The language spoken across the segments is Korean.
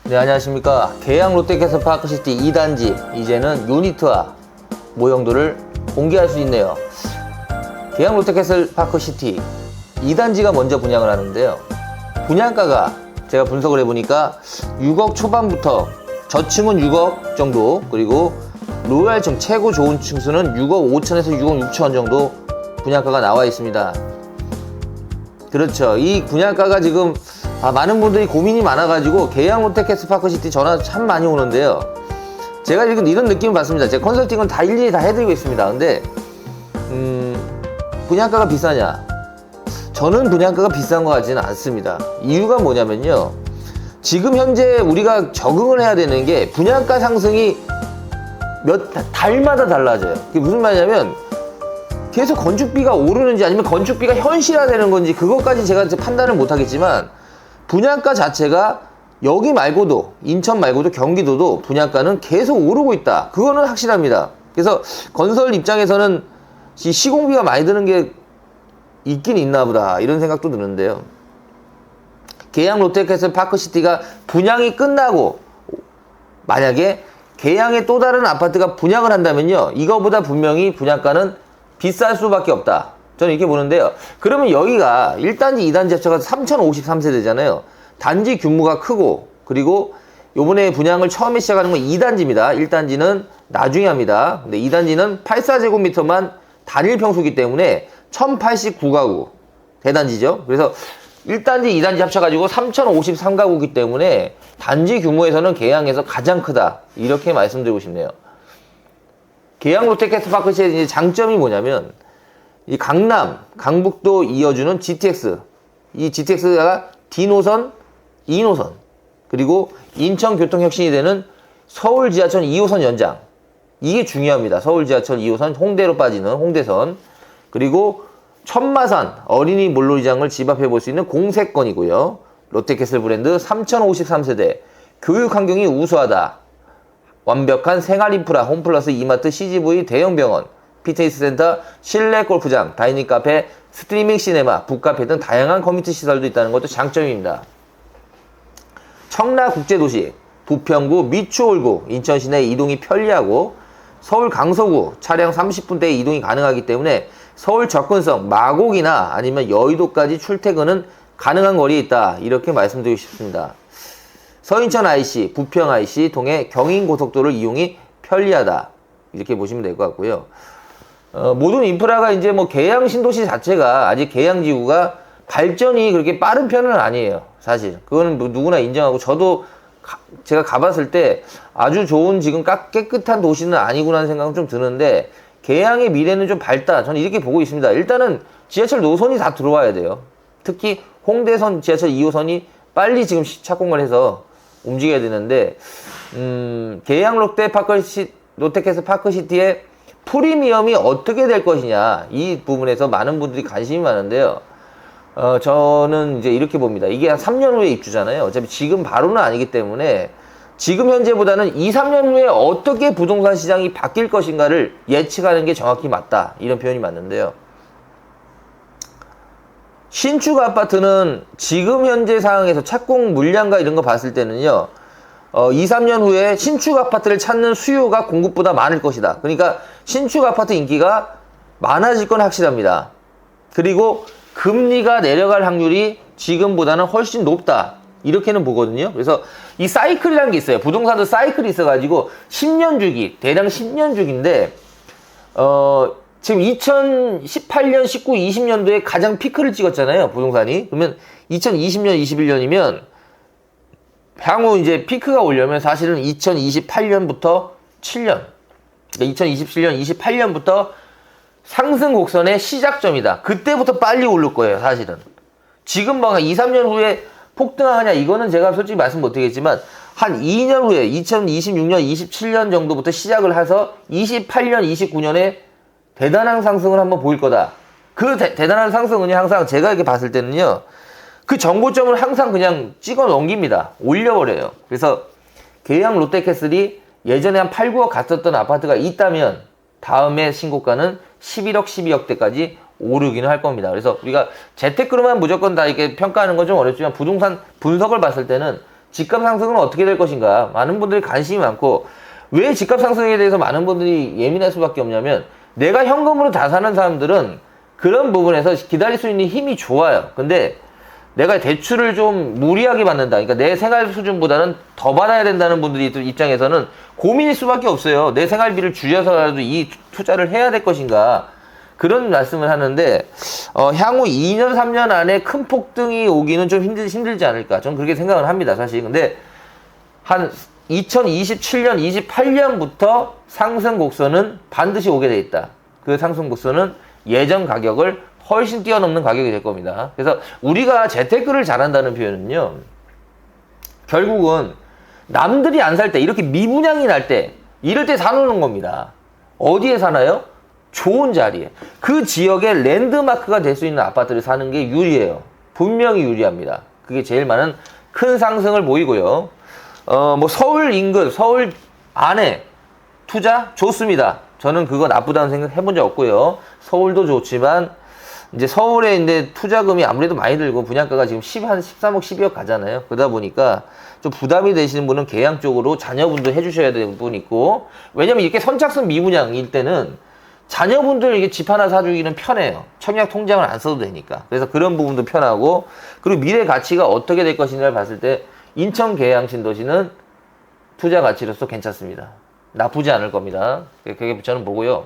네, 안녕하십니까. 계양 롯데캐슬파크시티 2단지 이제는 유니트화 모형들을 공개할 수 있네요. 계양 롯데캐슬파크시티 2단지가 먼저 분양을 하는데요. 분양가가 제가 분석을 해보니까 6억 초반부터 저층은 6억 정도, 그리고 로얄층 최고 좋은 층수는 6억 5천에서 6억 6천 정도 분양가가 나와 있습니다. 그렇죠. 이 분양가가 지금 많은 분들이 고민이 많아가지고 계양 롯데캐슬파크시티 전화 참 많이 오는데요. 제가 이런 느낌을 받습니다. 제가 컨설팅은 다 일일이 다 해드리고 있습니다. 근데 분양가가 비싸냐? 저는 분양가가 비싼 것 같지는 않습니다. 이유가 뭐냐면요, 지금 현재 우리가 적응을 해야 되는 게 분양가 상승이 몇 달마다 달라져요. 그게 무슨 말이냐면 계속 건축비가 오르는지 아니면 건축비가 현실화되는 건지 그것까지 제가 판단을 못 하겠지만, 분양가 자체가 여기 말고도 인천 말고도 경기도도 분양가는 계속 오르고 있다. 그거는 확실합니다. 그래서 건설 입장에서는 시공비가 많이 드는 게 있긴 있나 보다 이런 생각도 드는데요. 계양 롯데캐슬파크시티가 분양이 끝나고 만약에 계양에 또 다른 아파트가 분양을 한다면요, 이거보다 분명히 분양가는 비쌀 수밖에 없다. 저는 이렇게 보는데요. 그러면 여기가 1단지, 2단지 합쳐서 3053세대잖아요. 단지 규모가 크고, 그리고 요번에 분양을 처음에 시작하는 건 2단지입니다. 1단지는 나중에 합니다. 근데 2단지는 84제곱미터만 단일 평수기 때문에 1089가구 대단지죠. 그래서 1단지, 2단지 합쳐가지고 3053가구이기 때문에 단지 규모에서는 계양에서 가장 크다. 이렇게 말씀드리고 싶네요. 계양 롯데캐슬파크시티의 장점이 뭐냐면, 이 강남, 강북도 이어주는 GTX, 이 GTX가 D노선, E노선, 그리고 인천 교통혁신이 되는 서울 지하철 2호선 연장, 이게 중요합니다. 서울 지하철 2호선 홍대로 빠지는 홍대선, 그리고 천마산 어린이 물놀이장을 집합해 볼 수 있는 공세권이고요. 롯데캐슬 브랜드 3053세대, 교육 환경이 우수하다, 완벽한 생활 인프라, 홈플러스 이마트, CGV, 대형 병원, 피트니스 센터, 실내 골프장, 다이닝 카페, 스트리밍 시네마, 북카페 등 다양한 커뮤니티 시설도 있다는 것도 장점입니다. 청라국제도시, 부평구, 미추홀구, 인천 시내 이동이 편리하고 서울 강서구 차량 30분대에 이동이 가능하기 때문에 서울 접근성, 마곡이나 아니면 여의도까지 출퇴근은 가능한 거리에 있다. 이렇게 말씀드리고 싶습니다. 서인천 IC, 부평 IC 통해 경인고속도로를 이용이 편리하다. 이렇게 보시면 될 것 같고요. 모든 인프라가 이제 뭐 계양 신도시 자체가 아직 계양지구가 발전이 그렇게 빠른 편은 아니에요. 사실 그거는 누구나 인정하고, 저도 제가 가봤을 때 아주 좋은 지금 깨끗한 도시는 아니구나 하는 생각은 좀 드는데, 계양의 미래는 좀 밝다. 저는 이렇게 보고 있습니다. 일단은 지하철 노선이 다 들어와야 돼요. 특히 홍대선 지하철 2호선이 빨리 지금 착공을 해서 움직여야 되는데, 계양 롯데캐슬파크시티의 프리미엄이 어떻게 될 것이냐, 이 부분에서 많은 분들이 관심이 많은데요. 저는 이제 이렇게 봅니다. 이게 한 3년 후에 입주잖아요. 어차피 지금 바로는 아니기 때문에 지금 현재보다는 2, 3년 후에 어떻게 부동산 시장이 바뀔 것인가를 예측하는 게 정확히 맞다. 이런 표현이 맞는데요. 신축 아파트는 지금 현재 상황에서 착공 물량과 이런 거 봤을 때는요, 2, 3년 후에 신축 아파트를 찾는 수요가 공급보다 많을 것이다. 그러니까 신축 아파트 인기가 많아질 건 확실합니다. 그리고 금리가 내려갈 확률이 지금보다는 훨씬 높다. 이렇게는 보거든요. 그래서 이 사이클이라는 게 있어요. 부동산도 사이클이 있어가지고 10년 주기, 대략 10년 주기인데, 지금 2018년, 19, 20년도에 가장 피크를 찍었잖아요, 부동산이. 그러면 2020년, 21년이면 향후 이제 피크가 오려면 사실은 2028년부터 7년, 그러니까 2027년, 28년부터 상승 곡선의 시작점이다. 그때부터 빨리 오를 거예요, 사실은. 지금 막 2, 3년 후에 폭등하냐, 이거는 제가 솔직히 말씀 못 드리겠지만, 한 2년 후에 2026년, 27년 정도부터 시작을 해서 28년, 29년에 대단한 상승을 한번 보일 거다. 그 대단한 상승은 항상 제가 이렇게 봤을 때는요, 그 정고점을 항상 그냥 찍어 넘깁니다. 올려버려요. 그래서 계양 롯데캐슬이 예전에 한 8, 9억 갔었던 아파트가 있다면 다음에 신고가는 11억, 12억대까지 오르기는 할 겁니다. 그래서 우리가 재테크로만 무조건 다 이렇게 평가하는 건 좀 어렵지만, 부동산 분석을 봤을 때는 집값 상승은 어떻게 될 것인가? 많은 분들이 관심이 많고, 왜 집값 상승에 대해서 많은 분들이 예민할 수밖에 없냐면, 내가 현금으로 다 사는 사람들은 그런 부분에서 기다릴 수 있는 힘이 좋아요. 근데 내가 대출을 좀 무리하게 받는다. 그러니까 내 생활 수준보다는 더 받아야 된다는 분들이 입장에서는 고민일 수밖에 없어요. 내 생활비를 줄여서라도 이 투자를 해야 될 것인가. 그런 말씀을 하는데, 향후 2년, 3년 안에 큰 폭등이 오기는 좀 힘들지 않을까. 저는 그렇게 생각을 합니다, 사실. 근데 한 2027년, 28년부터 상승 곡선은 반드시 오게 돼 있다. 그 상승 곡선은 예전 가격을 훨씬 뛰어넘는 가격이 될 겁니다. 그래서 우리가 재테크를 잘한다는 표현은요, 결국은 남들이 안 살 때, 이렇게 미분양이 날 때, 이럴 때 사놓는 겁니다. 어디에 사나요? 좋은 자리에. 그 지역의 랜드마크가 될 수 있는 아파트를 사는 게 유리해요. 분명히 유리합니다. 그게 제일 많은 큰 상승을 보이고요. 뭐 서울 인근, 서울 안에 투자 좋습니다. 저는 그거 나쁘다는 생각 해본 적 없고요. 서울도 좋지만 이제 서울에 이제 투자금이 아무래도 많이 들고 분양가가 지금 한 13억, 12억 가잖아요. 그러다 보니까 좀 부담이 되시는 분은 계양 쪽으로 자녀분도 해주셔야 되는 분 있고, 왜냐면 이렇게 선착순 미분양일 때는 자녀분들 이게 집 하나 사주기는 편해요. 청약 통장을 안 써도 되니까. 그래서 그런 부분도 편하고, 그리고 미래 가치가 어떻게 될 것인가를 봤을 때 인천 계양 신도시는 투자 가치로서 괜찮습니다. 나쁘지 않을 겁니다. 그게 저는 보고요.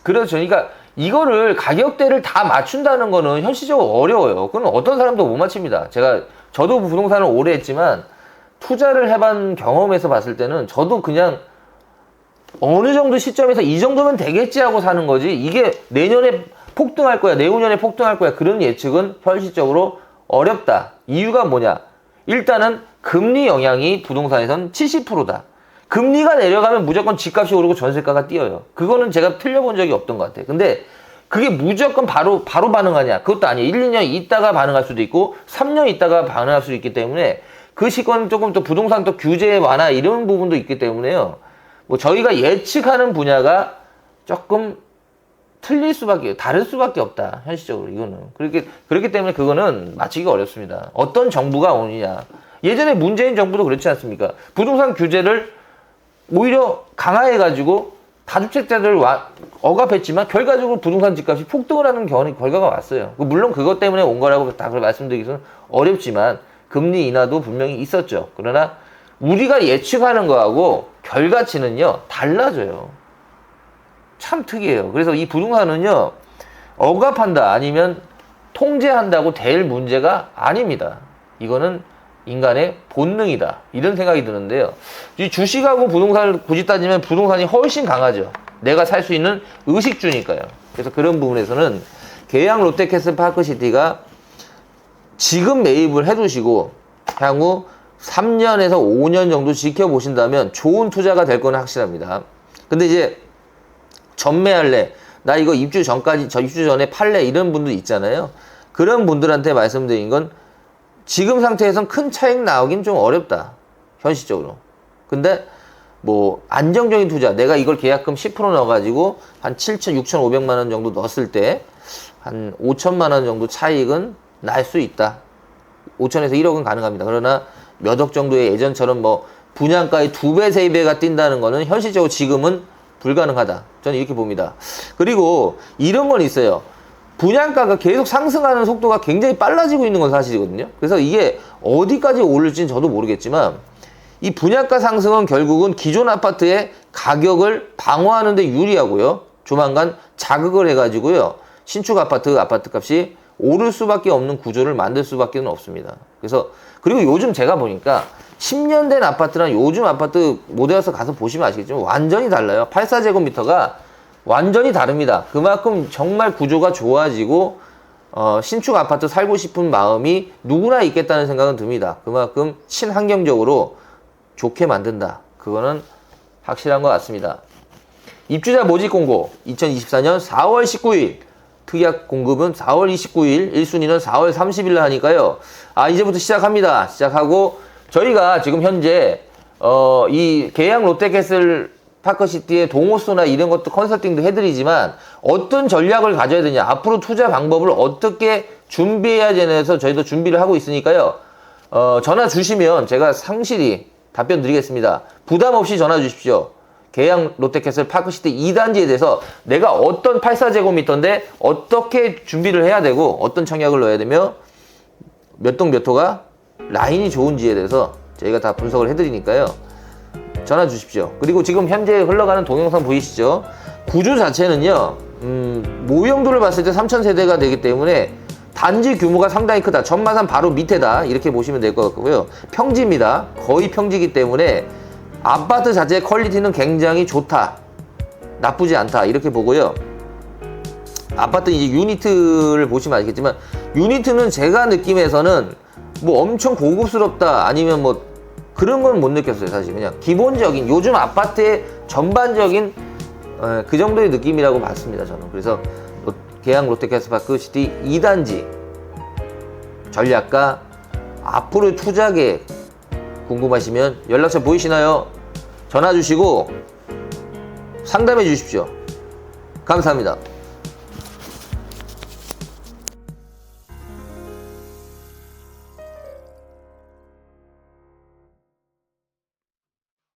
그렇죠. 그러니까 이거를 가격대를 다 맞춘다는 거는 현실적으로 어려워요. 그건 어떤 사람도 못 맞춥니다. 저도 부동산을 오래 했지만 투자를 해본 경험에서 봤을 때는 저도 그냥 어느 정도 시점에서 이 정도면 되겠지 하고 사는 거지, 이게 내년에 폭등할 거야, 내후년에 폭등할 거야, 그런 예측은 현실적으로 어렵다. 이유가 뭐냐? 일단은 금리 영향이 부동산에선 70%다. 금리가 내려가면 무조건 집값이 오르고 전세가가 뛰어요. 그거는 제가 틀려본 적이 없던 것 같아요. 근데 그게 무조건 바로 반응하냐? 그것도 아니에요. 1, 2년 있다가 반응할 수도 있고 3년 있다가 반응할 수도 있기 때문에, 그 시건 조금 또 부동산 또 규제 완화 이런 부분도 있기 때문에요. 뭐 저희가 예측하는 분야가 조금 다를 수밖에 없다. 현실적으로 이거는. 그렇기 때문에 그거는 맞추기가 어렵습니다. 어떤 정부가 오느냐. 예전에 문재인 정부도 그렇지 않습니까? 부동산 규제를 오히려 강화해가지고 다주택자들 억압했지만 결과적으로 부동산 집값이 폭등을 하는 결과가 왔어요. 물론 그것 때문에 온 거라고 다 말씀드리기는 어렵지만 금리 인하도 분명히 있었죠. 그러나 우리가 예측하는 거하고 결과치는요 달라져요. 참 특이해요. 그래서 이 부동산은요 억압한다 아니면 통제한다고 될 문제가 아닙니다. 이거는 인간의 본능이다, 이런 생각이 드는데요. 이 주식하고 부동산을 굳이 따지면 부동산이 훨씬 강하죠. 내가 살 수 있는 의식주니까요. 그래서 그런 부분에서는 계양 롯데캐슬파크시티가 지금 매입을 해두시고 향후 3년에서 5년 정도 지켜보신다면 좋은 투자가 될 건 확실합니다. 근데 이제 전매할래, 나 이거 입주 전에 팔래, 이런 분들 있잖아요. 그런 분들한테 말씀드린 건 지금 상태에선 큰 차익 나오긴 좀 어렵다, 현실적으로. 근데 뭐 안정적인 투자, 내가 이걸 계약금 10% 넣어가지고 한 6,500만 원 정도 넣었을 때 한 5천만 원 정도 차익은 날 수 있다. 5천에서 1억은 가능합니다. 그러나 몇 억 정도의 예전처럼 뭐 분양가의 2배, 3배가 뛴다는 거는 현실적으로 지금은 불가능하다. 저는 이렇게 봅니다. 그리고 이런 건 있어요. 분양가가 계속 상승하는 속도가 굉장히 빨라지고 있는 건 사실이거든요. 그래서 이게 어디까지 오를지는 저도 모르겠지만 이 분양가 상승은 결국은 기존 아파트의 가격을 방어하는 데 유리하고요. 조만간 자극을 해가지고요. 신축 아파트 값이 오를 수밖에 없는 구조를 만들 수밖에 없습니다. 그리고 요즘 제가 보니까 10년 된 아파트랑 요즘 아파트 모델하우스 가서 보시면 아시겠지만 완전히 달라요. 84제곱미터가 완전히 다릅니다. 그만큼 정말 구조가 좋아지고 신축 아파트 살고 싶은 마음이 누구나 있겠다는 생각은 듭니다. 그만큼 친환경적으로 좋게 만든다. 그거는 확실한 것 같습니다. 입주자 모집 공고 2024년 4월 19일, 특약 공급은 4월 29일, 1순위는 4월 30일 하니까요. 이제부터 시작합니다. 시작하고 저희가 지금 현재 이 계양 롯데캐슬 파크시티의 동호수나 이런 것도 컨설팅도 해드리지만 어떤 전략을 가져야 되냐, 앞으로 투자 방법을 어떻게 준비해야 되냐해서 저희도 준비를 하고 있으니까요. 전화 주시면 제가 상실히 답변 드리겠습니다. 부담 없이 전화 주십시오. 계양 롯데캐슬 파크시티 2단지에 대해서 내가 어떤 84제곱미터인데 어떻게 준비를 해야 되고 어떤 청약을 넣어야 되며 몇 동 몇 호가 라인이 좋은지에 대해서 저희가 다 분석을 해드리니까요. 전화 주십시오. 그리고 지금 현재 흘러가는 동영상 보이시죠? 구조 자체는요, 모형도를 봤을 때 3000세대가 되기 때문에 단지 규모가 상당히 크다. 전마산 바로 밑에다. 이렇게 보시면 될 것 같고요. 평지입니다. 거의 평지이기 때문에 아파트 자체의 퀄리티는 굉장히 좋다. 나쁘지 않다. 이렇게 보고요. 아파트 이제 유니트를 보시면 아시겠지만, 유니트는 제가 느낌에서는 뭐 엄청 고급스럽다. 아니면 뭐 그런 건 못 느꼈어요. 사실 그냥 기본적인 요즘 아파트의 전반적인 그 정도의 느낌이라고 봤습니다. 저는. 그래서 계양 롯데캐슬 파크시티 2단지 전략과 앞으로의 투자 계획 궁금하시면 연락처 보이시나요? 전화 주시고 상담해 주십시오. 감사합니다.